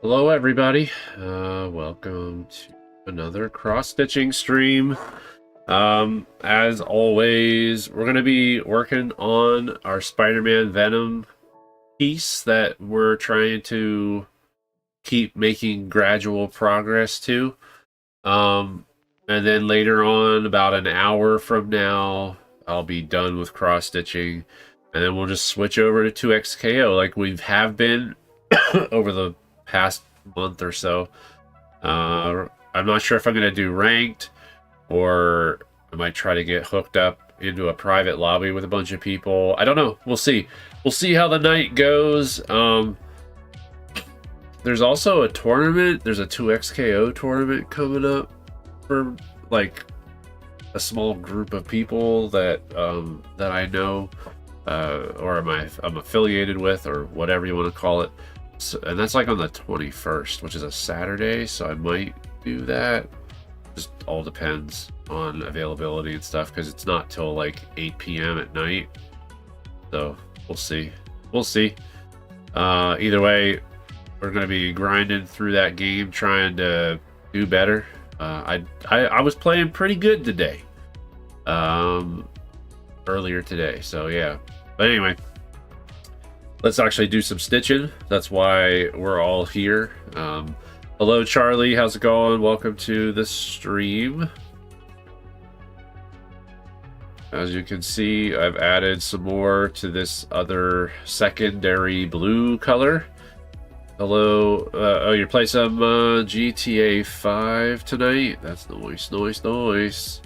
Hello, everybody. Welcome to another cross-stitching stream. As always, we're going to be working on our Spider-Man Venom piece that we're trying to keep making gradual progress to. And then later on, about an hour from now, I'll be done with cross-stitching, and then we'll just switch over to 2XKO like we have been over the past month or so. I'm not sure if I'm going to do ranked or I might try to get hooked up into a private lobby with a bunch of people. I don't know. We'll see. We'll see how the night goes. There's also a tournament. There's a 2XKO tournament coming up for like a small group of people that that I know or I'm affiliated with, or whatever you want to call it. So, and that's like on the 21st, which is a Saturday, so I might do that. Just all depends on availability and stuff, because it's not till like 8 p.m. at night. So we'll see. We'll see. Either way, we're going to be grinding through that game, trying to do better. I was playing pretty good today. Earlier today, so yeah. But anyway, let's actually do some stitching. That's why we're all here. Hello, Charlie. How's it going? Welcome to the stream. As you can see, I've added some more to this other secondary blue color. Hello. Oh, you're playing some GTA 5 tonight? That's nice, nice, nice.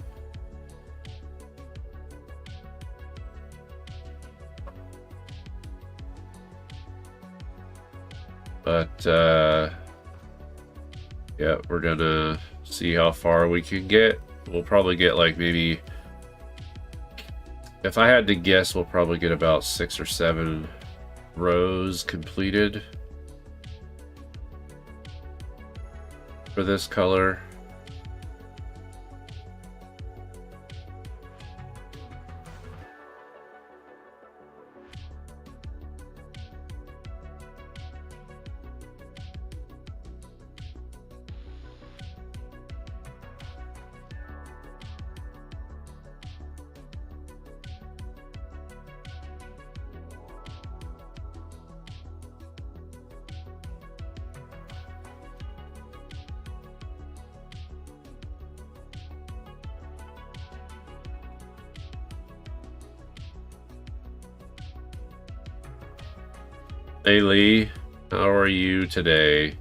But, yeah, we're gonna see how far we can get. We'll probably get, like, maybe... If I had to guess, we'll probably get about 6 or 7 rows completed for this color. Hey Lee, how are you today?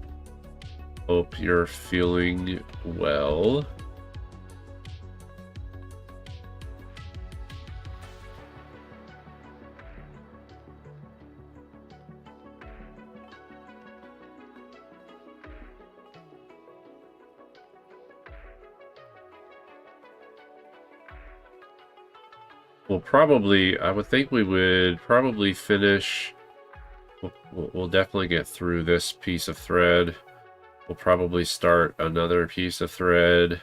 Hope you're feeling well. I would think we would probably finish. We'll definitely get through this piece of thread. We'll probably start another piece of thread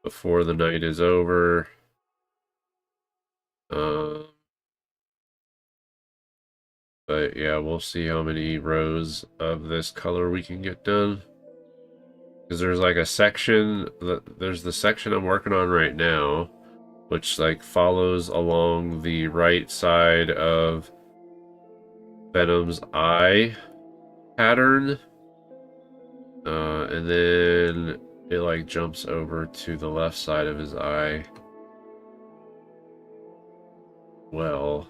before the night is over. But yeah, we'll see how many rows of this color we can get done. Because there's like a section, there's the section I'm working on right now, which like follows along the right side of Venom's eye pattern, and then it like jumps over to the left side of his eye. Well,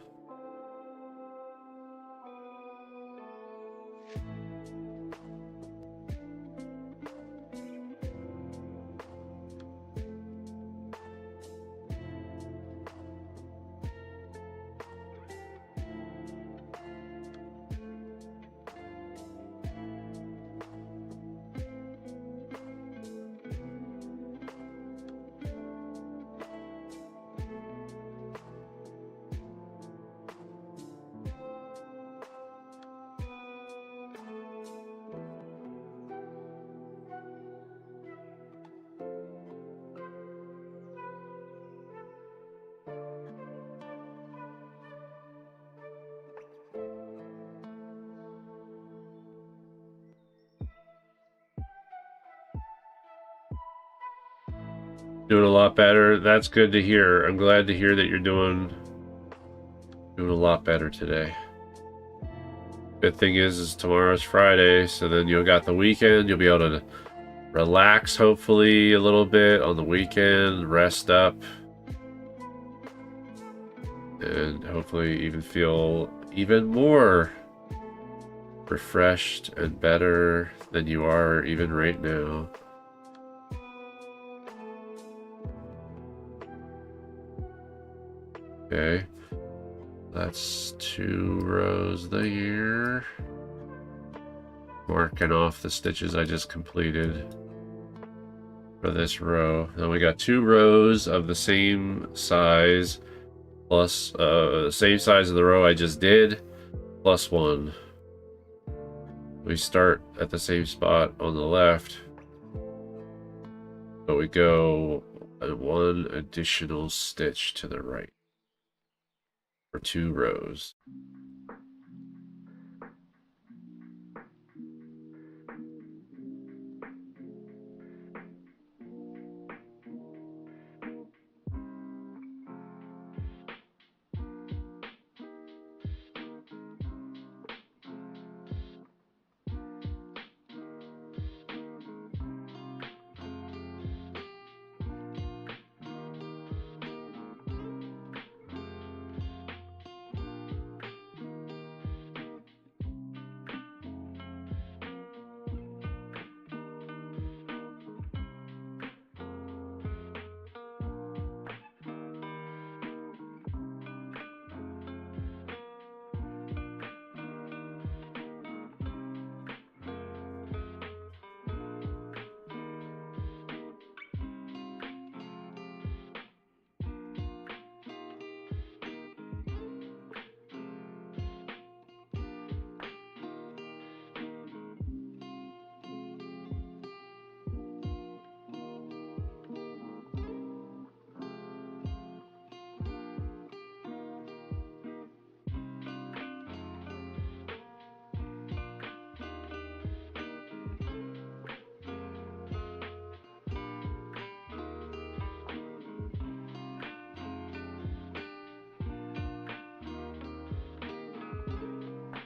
Doing a lot better. That's good to hear. I'm glad to hear that you're doing a lot better today. Good thing is tomorrow's Friday, so then you'll got the weekend. You'll be able to relax, hopefully, a little bit on the weekend, rest up, and hopefully even feel even more refreshed and better than you are even right now. Okay, that's 2 rows there. Marking off the stitches I just completed for this row. Then we got 2 rows of the same size, plus the same size of the row I just did, plus 1. We start at the same spot on the left, but we go 1 additional stitch to the right for 2 rows.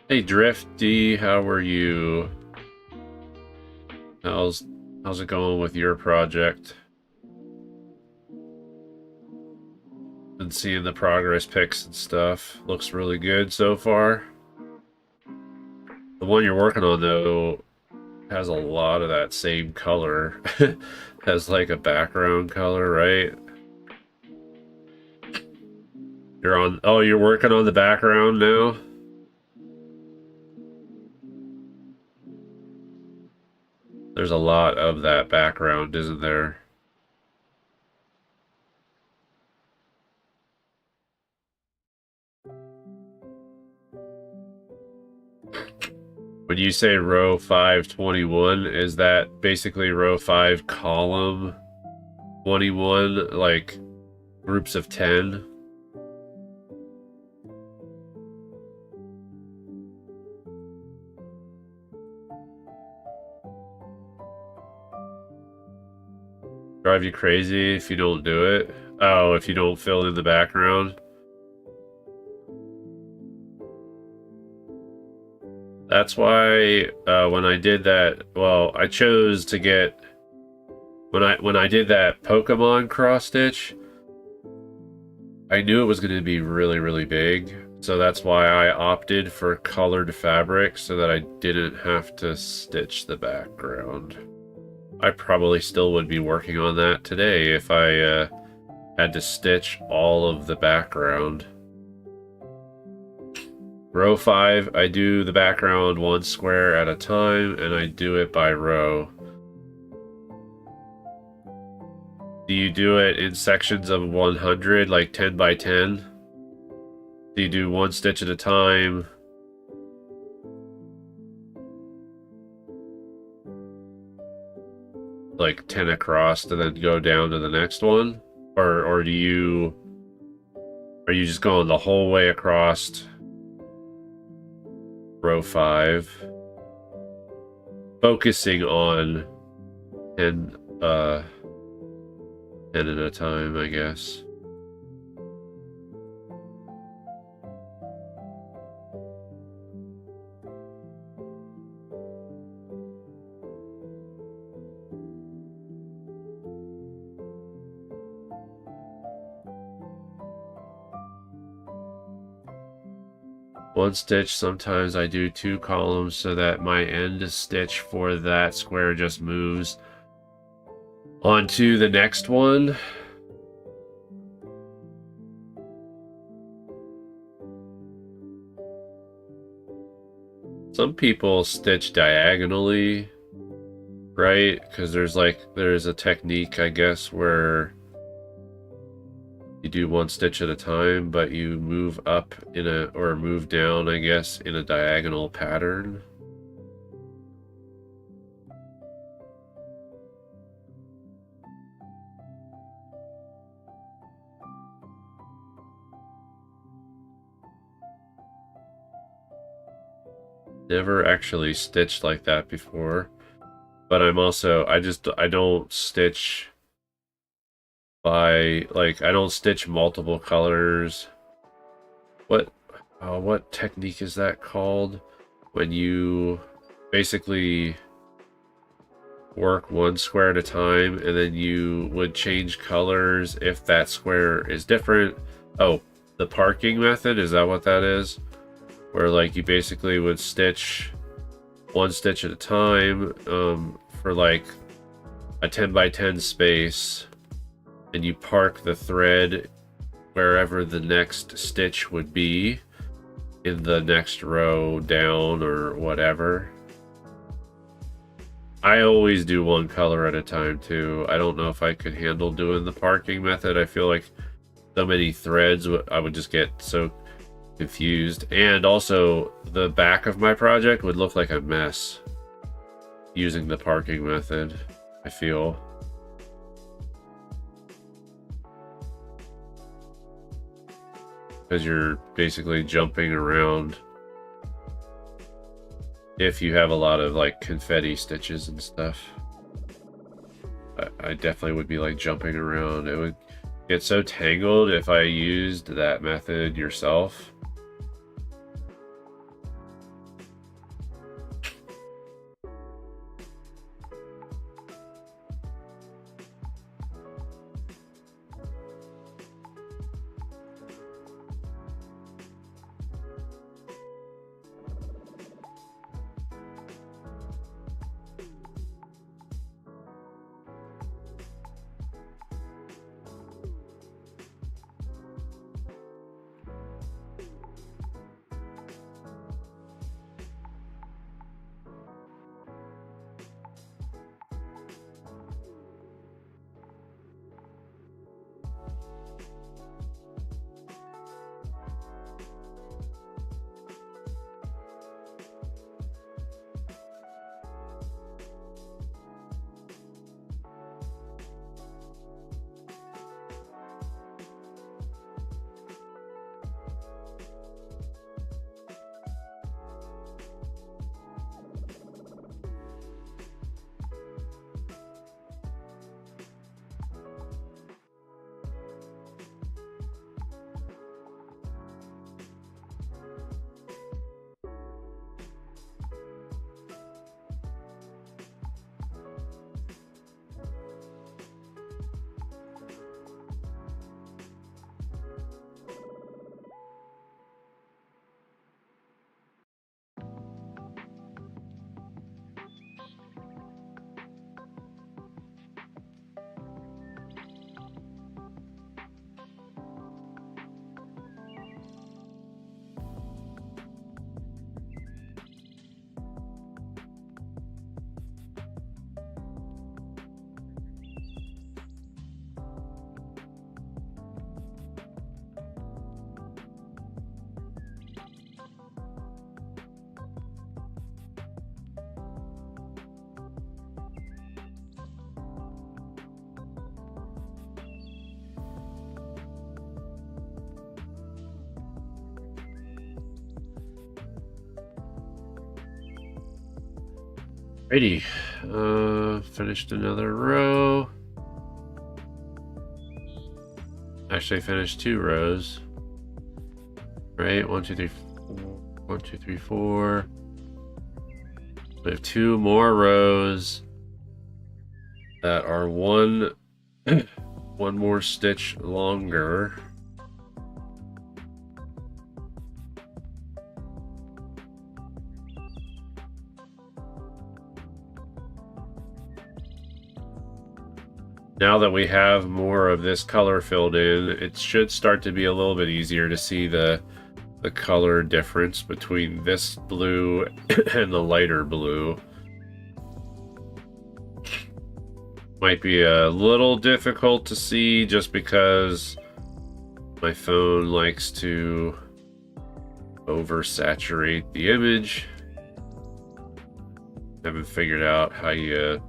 Hey Drifty, how are you? How's it going with your project? Been seeing the progress pics and stuff. Looks really good so far. The one you're working on though has a lot of that same color. Has like a background color, right? You're working on the background now? There's a lot of that background, isn't there? When you say row 521, is that basically row 5 column 21, like groups of 10? Drive you crazy if you don't do it? Oh, if you don't fill in the background? That's why when I did that, well, I chose to get when I did that Pokemon cross stitch, I knew it was going to be really, really big. So that's why I opted for colored fabric so that I didn't have to stitch the background. I probably still would be working on that today if I had to stitch all of the background. Row 5, I do the background 1 square at a time, and I do it by row. Do you do it in sections of 100, like 10 by 10? Do you do 1 stitch at a time? Like 10 across and then go down to the next one? Or are you just going the whole way across row 5, focusing on 10 at a time, I guess. One stitch, sometimes I do 2 columns so that my end stitch for that square just moves onto the next one. Some people stitch diagonally, right? Because there's a technique, I guess, where you do 1 stitch at a time, but you move up or move down, I guess, in a diagonal pattern. Never actually stitched like that before, but I don't stitch by, like, I don't stitch multiple colors. What technique is that called? When you basically work 1 square at a time and then you would change colors if that square is different. Oh, the parking method, is that what that is? Where, like, you basically would stitch 1 stitch at a time for like a 10 by 10 space, and you park the thread wherever the next stitch would be in the next row down or whatever. I always do 1 color at a time too. I don't know if I could handle doing the parking method. I feel like so many threads, I would just get so confused. And also, the back of my project would look like a mess using the parking method, I feel. Because you're basically jumping around if you have a lot of, like, confetti stitches and stuff. I definitely would be, like, jumping around. It would get so tangled if I used that method yourself. Alrighty, finished another row. actually finished 2 rows. Right, 1, 2, 3, 4. 1, 2, 3, 4. We have 2 more rows that are one more stitch longer. Now that we have more of this color filled in, it should start to be a little bit easier to see the color difference between this blue and the lighter blue. Might be a little difficult to see just because my phone likes to oversaturate the image. Haven't figured out how you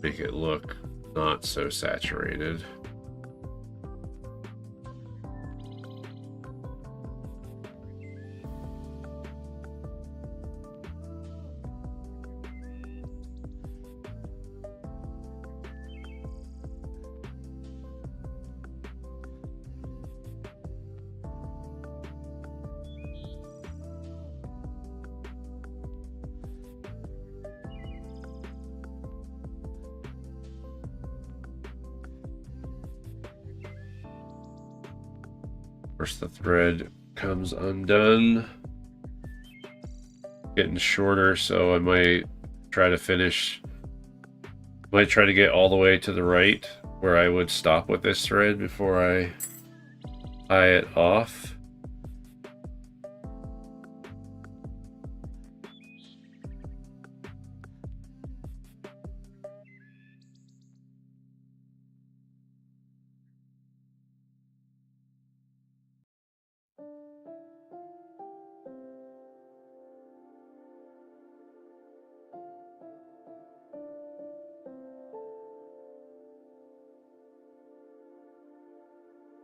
make it look not so saturated. First, the thread comes undone. Getting shorter, so I might try to finish. Might try to get all the way to the right where I would stop with this thread before I tie it off.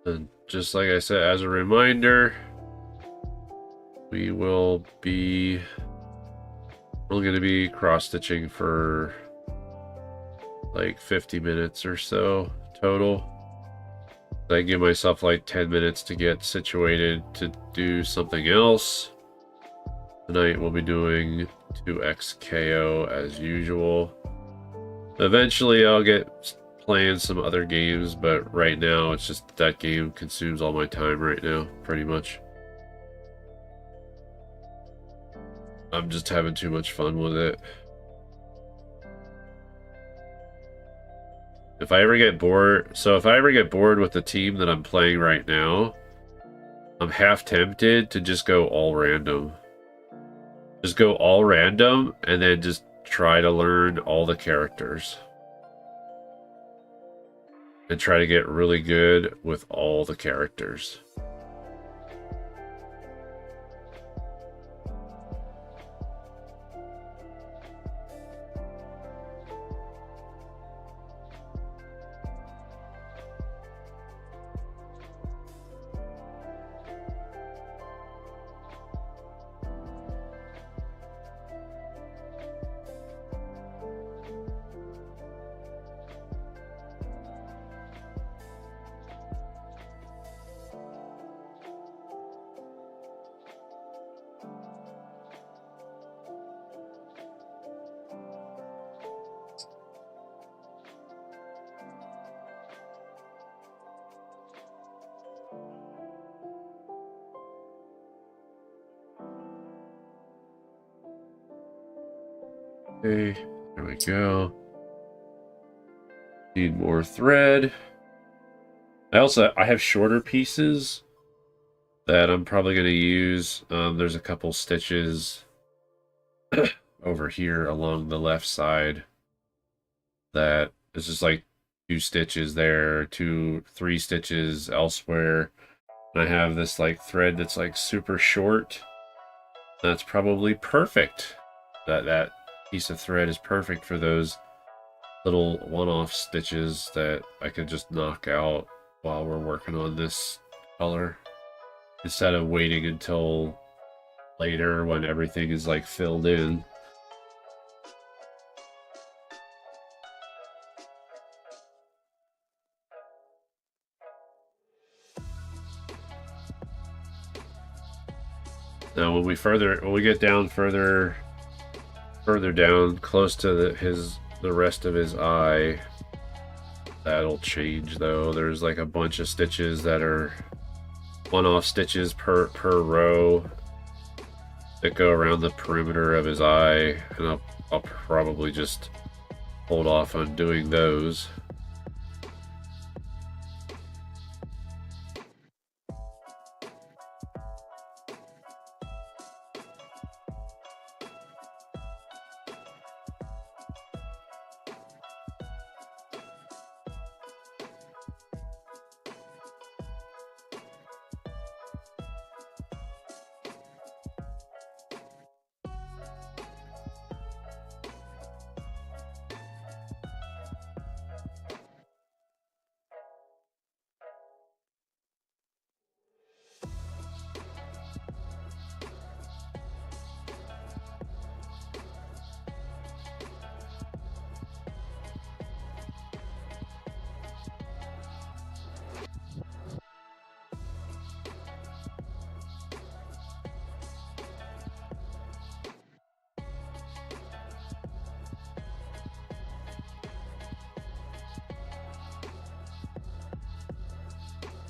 And just like I said, as a reminder, we will be only going to be cross-stitching for like 50 minutes or so total. I give myself like 10 minutes to get situated to do something else. Tonight we'll be doing 2XKO as usual. Eventually I'll get playing some other games, but right now it's just that game consumes all my time right now, pretty much. I'm just having too much fun with it. If I ever get bored, with the team that I'm playing right now, I'm half tempted to just go all random. Just go all random and then just try to learn all the characters. And try to get really good with all the characters. Okay, there we go. Need more thread. I have shorter pieces that I'm probably going to use. There's a couple stitches over here along the left side that is just like 2 stitches there, 3 stitches elsewhere. And I have this like thread that's like super short. That's probably perfect. That piece of thread is perfect for those little one-off stitches that I could just knock out while we're working on this color, instead of waiting until later when everything is like filled in. Now, when we get down further down, close to the rest of his eye, that'll change though. There's like a bunch of stitches that are one-off stitches per row that go around the perimeter of his eye, and I'll probably just hold off on doing those.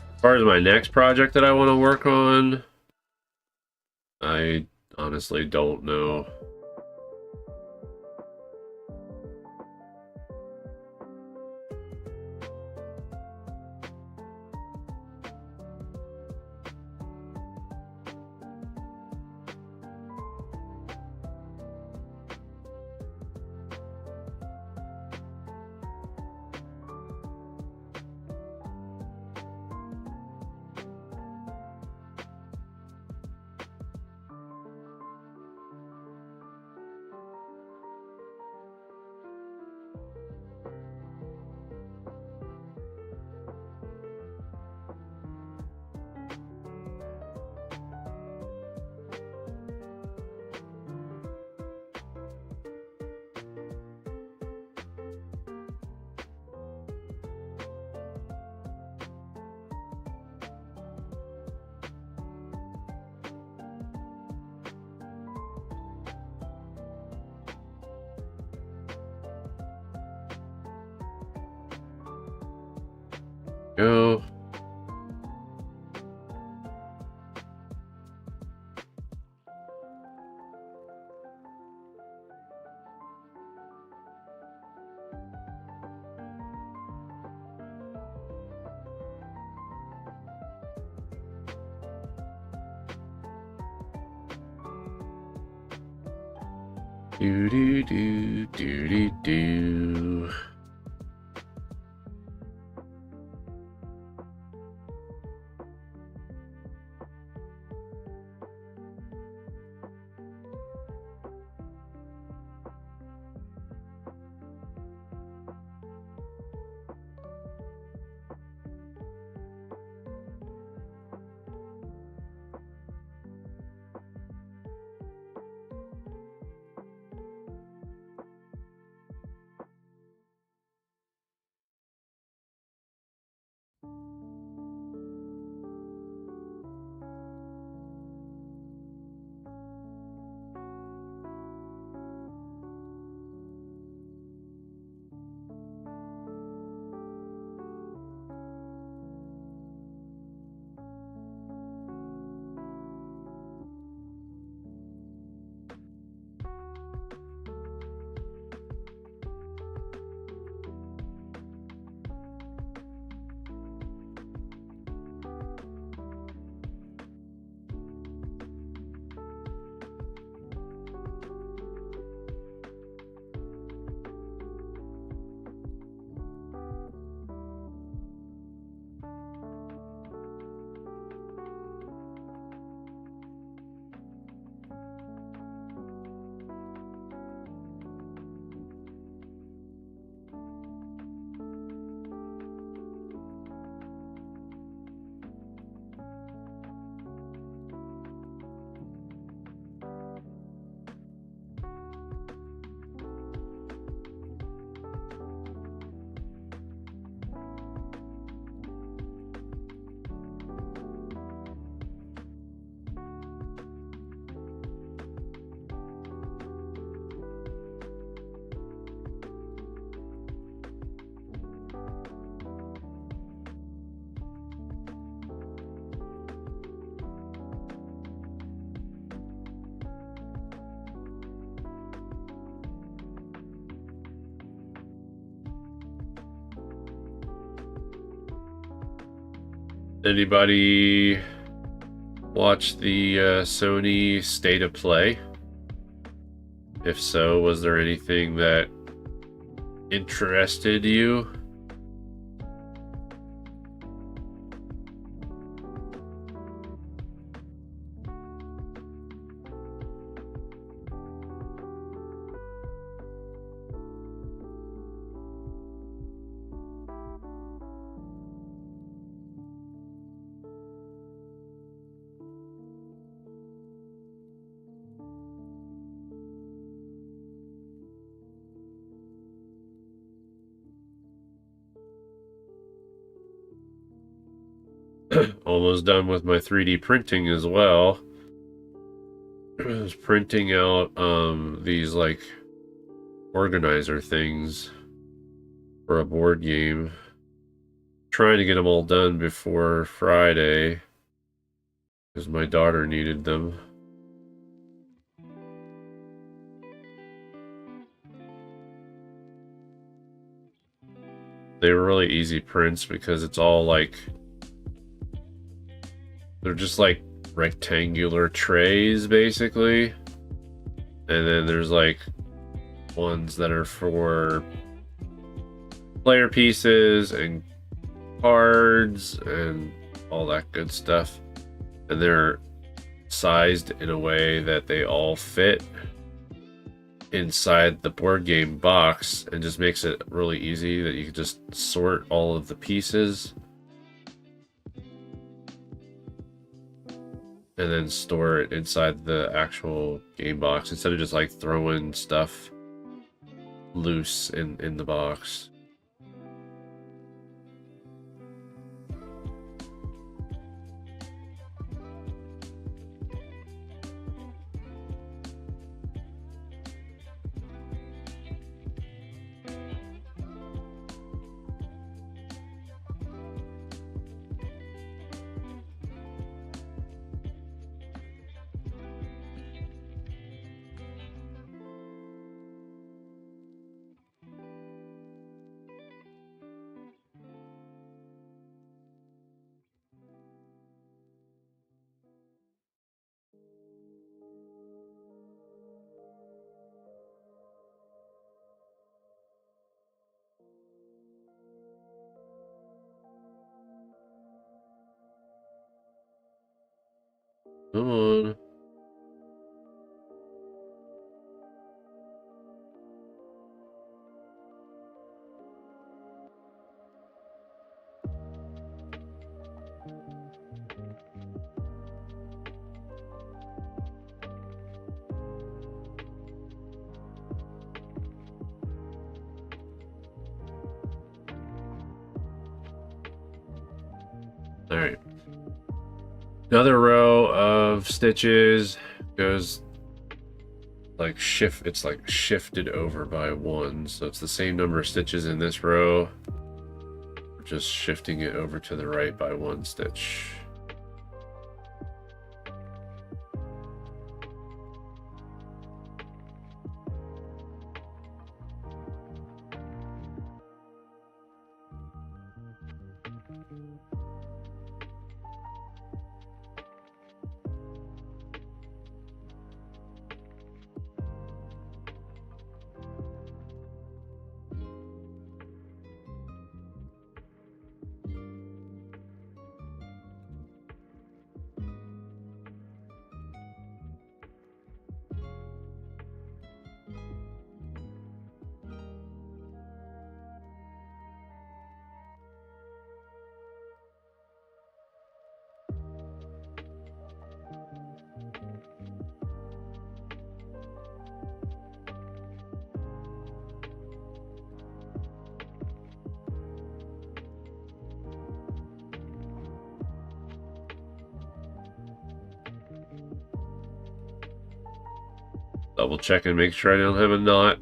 As far as my next project that I want to work on, I honestly don't know. Go. Do do do do do do. Anybody watch the Sony State of Play? If so, was there anything that interested you? Almost done with my 3D printing as well. I was printing out these like organizer things for a board game. Trying to get them all done before Friday because my daughter needed them. They were really easy prints because it's all like, they're just like rectangular trays basically, and then there's like ones that are for player pieces and cards and all that good stuff, and they're sized in a way that they all fit inside the board game box, and just makes it really easy that you can just sort all of the pieces and then store it inside the actual game box instead of just like throwing stuff loose in the box. Come on. All right. Another row of stitches goes like it's like shifted over by one, so it's the same number of stitches in this row, just shifting it over to the right by one stitch. Double check and make sure I don't have a knot.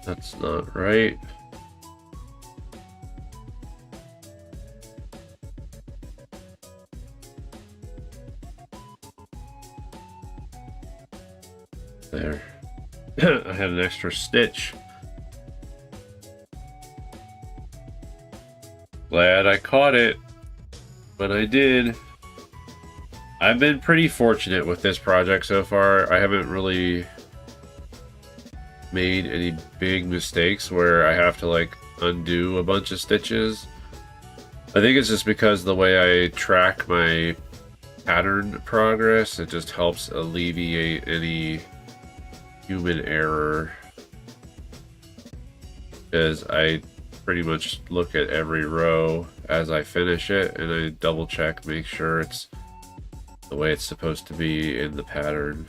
That's not right. There. I had an extra stitch. Glad I caught it, but I did. I've been pretty fortunate with this project so far. I haven't really made any big mistakes where I have to like undo a bunch of stitches. I think it's just because the way I track my pattern progress, it just helps alleviate any human error, because I pretty much look at every row as I finish it and I double check, make sure it's the way it's supposed to be in the pattern.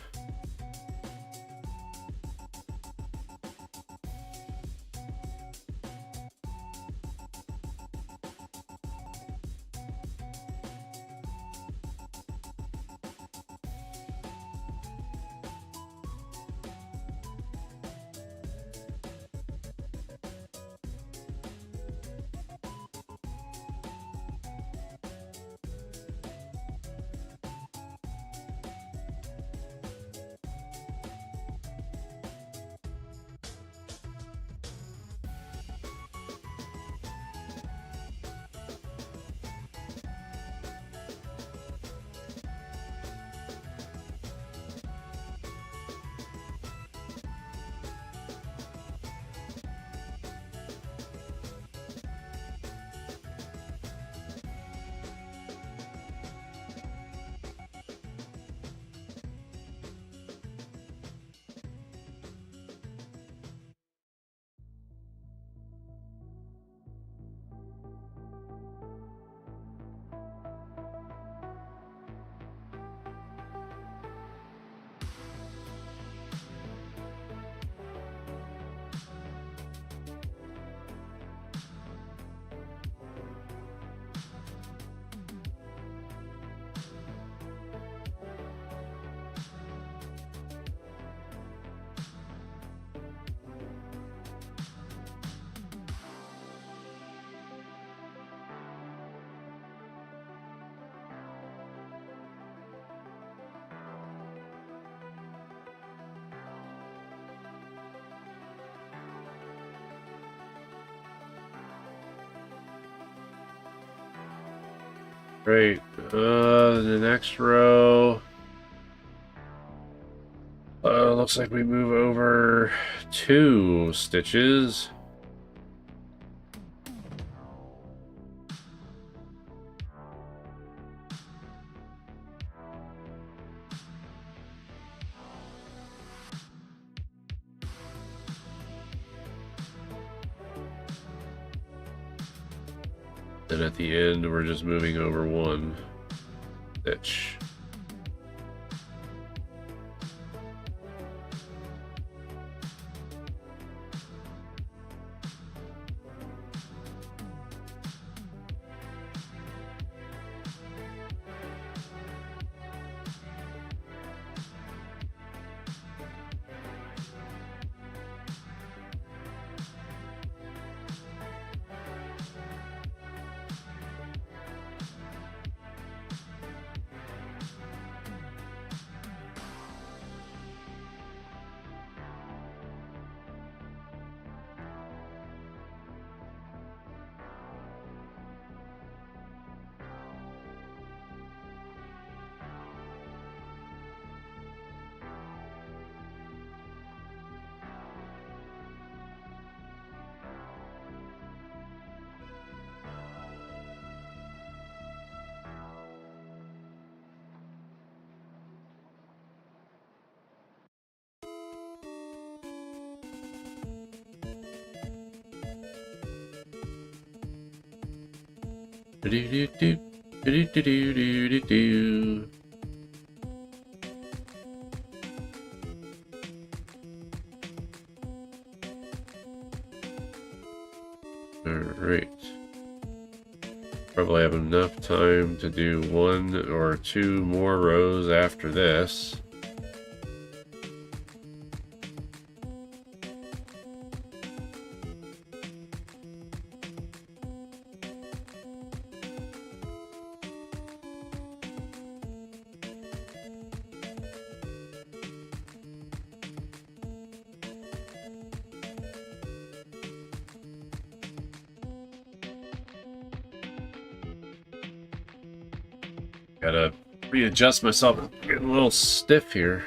Great. The next row. Looks like we move over 2 stitches. And at the end, we're just moving over 1 stitch. Alright. Probably have enough time to do 1 or 2 more rows after this. Gotta readjust myself. I'm getting a little stiff here.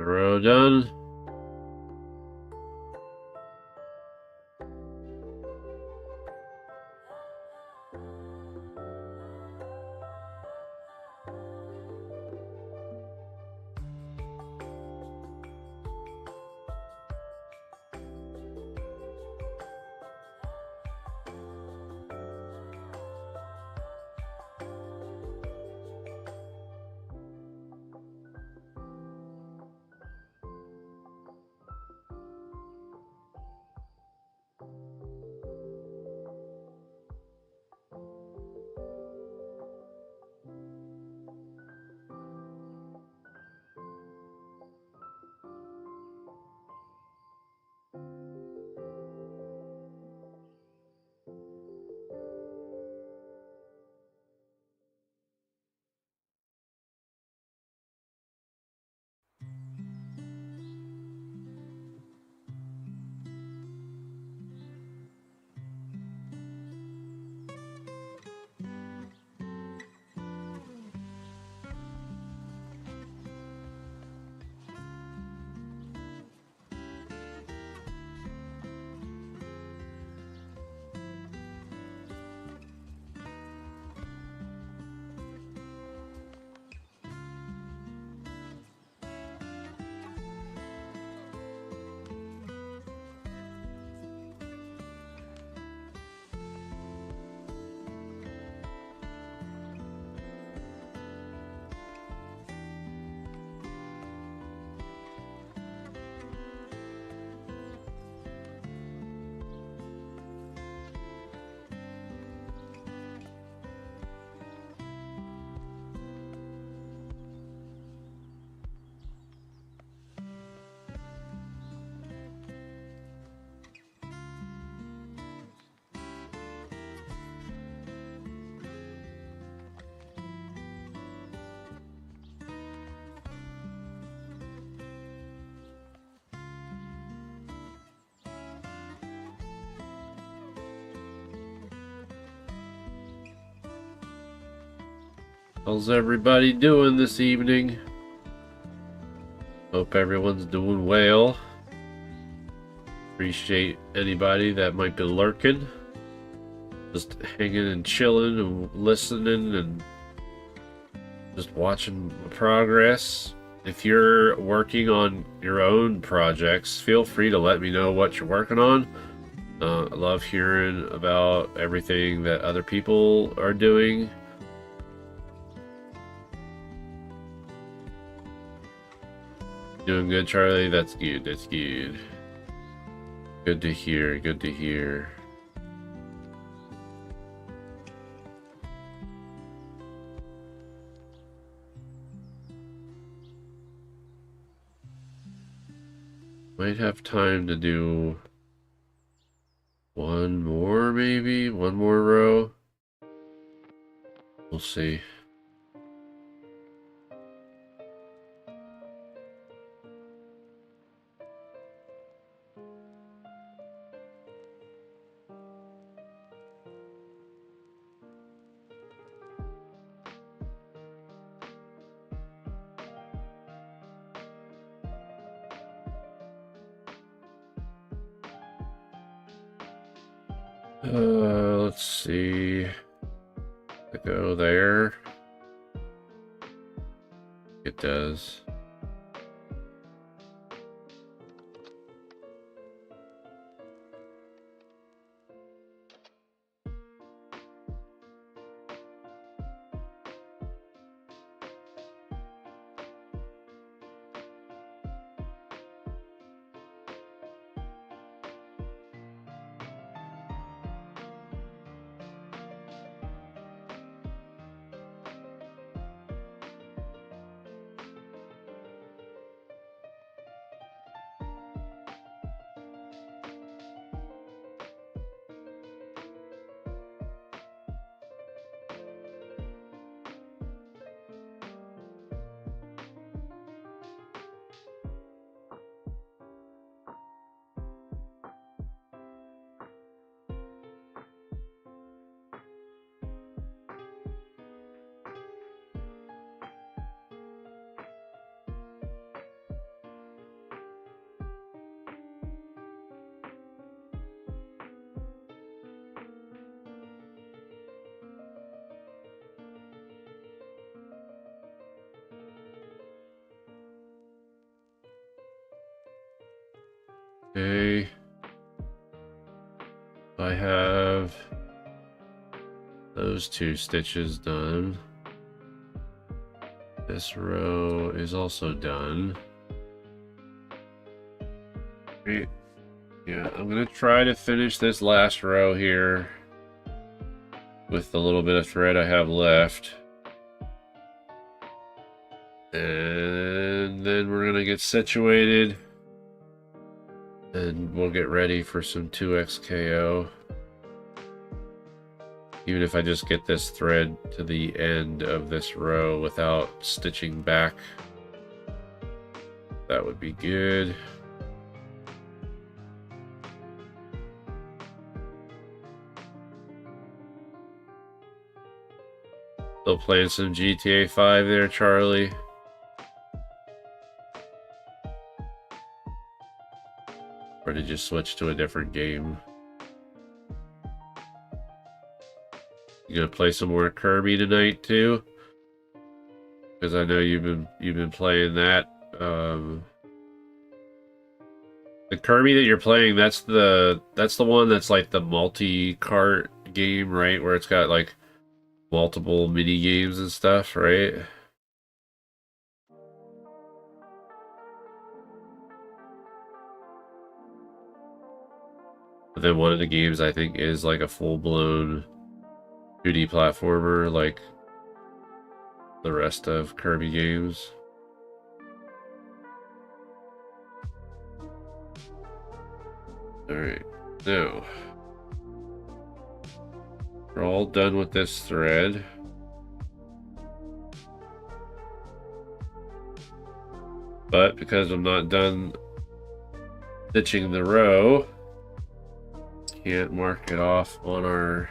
Row done. How's everybody doing this evening? Hope everyone's doing well. Appreciate anybody that might be lurking. Just hanging and chilling and listening and just watching progress. If you're working on your own projects, feel free to let me know what you're working on. I love hearing about everything that other people are doing. Doing good, Charlie? That's good, that's good. Good to hear, good to hear. Might have time to do one more, maybe? One more row? We'll see. Let's see. I go there. It does. Okay. I have those two stitches done. This row is also done. Great. Yeah, I'm gonna try to finish this last row here with the little bit of thread I have left. And then we're gonna get situated. And we'll get ready for some 2XKO. Even if I just get this thread to the end of this row without stitching back, that would be good. Still playing some GTA 5 there, Charlie. Or did you switch to a different game? You gonna play some more Kirby tonight too? Because I know you've been playing that. The Kirby that you're playing, that's the one that's like the multi-cart game, right? Where it's got like multiple mini games and stuff, right? But then one of the games I think is like a full-blown 2D platformer, like the rest of Kirby games. Alright, now we're all done with this thread. But because I'm not done stitching the row, can't mark it off on our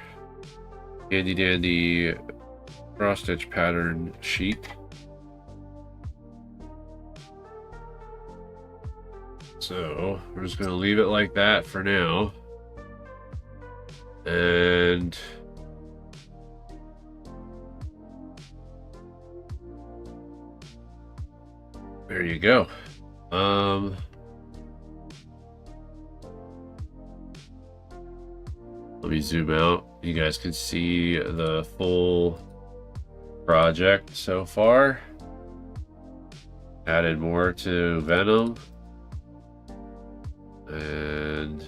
handy dandy cross stitch pattern sheet. So we're just going to leave it like that for now. And there you go. Let me zoom out. You guys can see the full project so far. Added more to Venom. And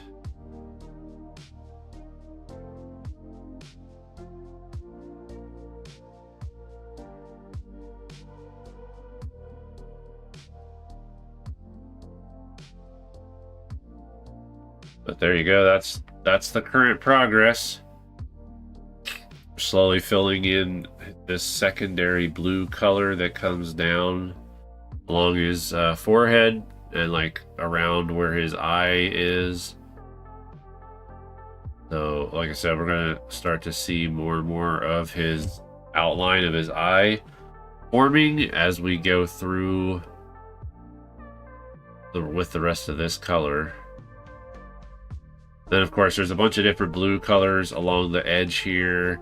but there you go. That's the current progress. Slowly filling in this secondary blue color that comes down along his forehead and like around where his eye is. So like I said, we're gonna start to see more and more of his outline of his eye forming as we go through with the rest of this color. Then of course there's a bunch of different blue colors along the edge here.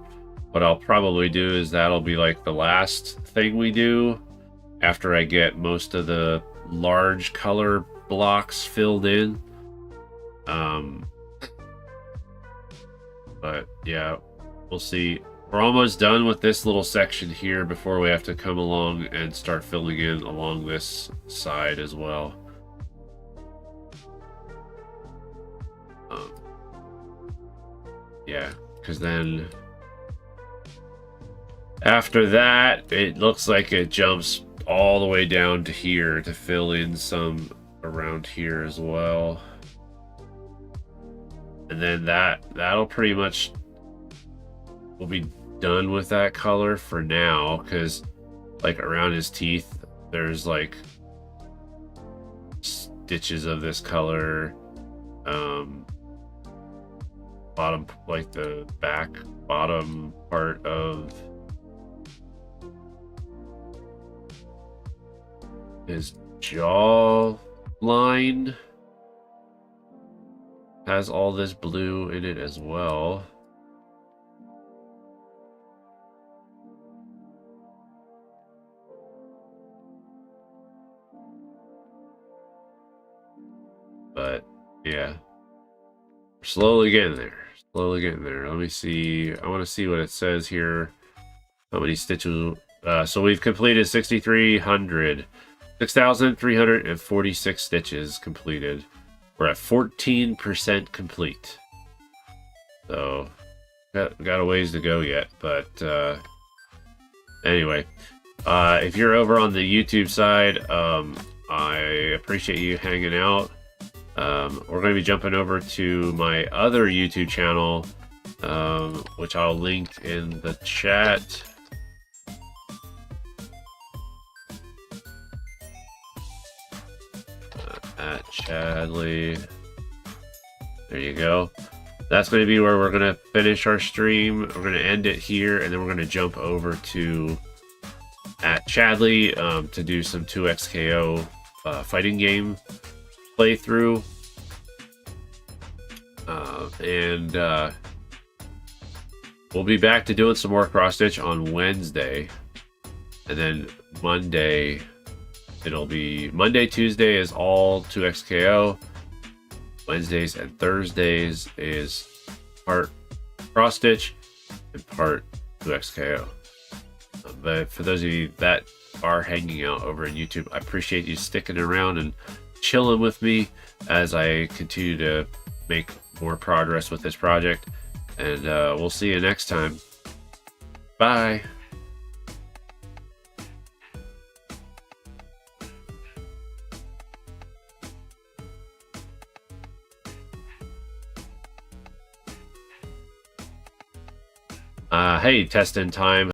What I'll probably do is that'll be like the last thing we do after I get most of the large color blocks filled in. But yeah, we'll see. We're almost done with this little section here before we have to come along and start filling in along this side as well. Yeah, because then after that, it looks like it jumps all the way down to here to fill in some around here as well. And then that'll pretty much, we'll be done with that color for now, because like around his teeth, there's like stitches of this color. Bottom, like the back bottom part of his jaw line has all this blue in it as well. But yeah, we're slowly getting there. Slowly getting there. Let me see. I want to see what it says here. How many stitches? So we've completed 6,346 stitches completed. We're at 14% complete. So got a ways to go yet. But anyway, if you're over on the YouTube side, I appreciate you hanging out. We're going to be jumping over to my other YouTube channel, which I'll link in the chat. At Chadley. There you go. That's going to be where we're going to finish our stream. We're going to end it here, and then we're going to jump over to at Chadley to do some 2XKO fighting game playthrough. And we'll be back to doing some more cross stitch on Wednesday, and then Monday it'll be Tuesday is all 2XKO. Wednesdays and Thursdays is part cross stitch and part 2XKO. But for those of you that are hanging out over on YouTube, I appreciate you sticking around and chilling with me as I continue to make more progress with this project. And we'll see you next time. Bye. Hey, testing time.